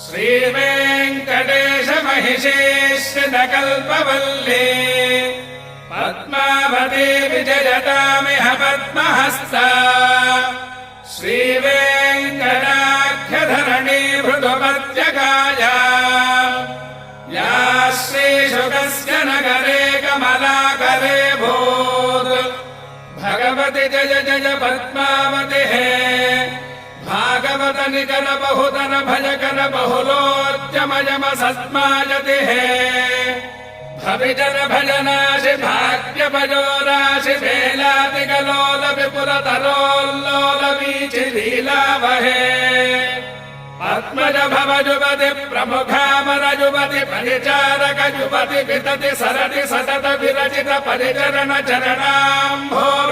श्रीवेङ्कटेश महिषेश्रितकल्पवल्ली पद्मावती विजयतामिह पद्महस्ता श्रीवेङ्कटाख्यधरणी मृदुपत्यकाया या श्रीशुकस्य नगरे कमलाकरे भूत् भगवति जय जय पद्मावति हे भागवत निकर बहुतर भजकर बहुलोच्चमयम सस्मायति हे भविजन भजनाशि भाग्य भजोराशि भेलातिकलोल विपुल तरोल्लोल वीचि लीलावहे पद्मज भव जुवति प्रमुखामर जुवति परिचारक जुवति वितति सरति सतत विरचित परिचरण चरणाम्भोर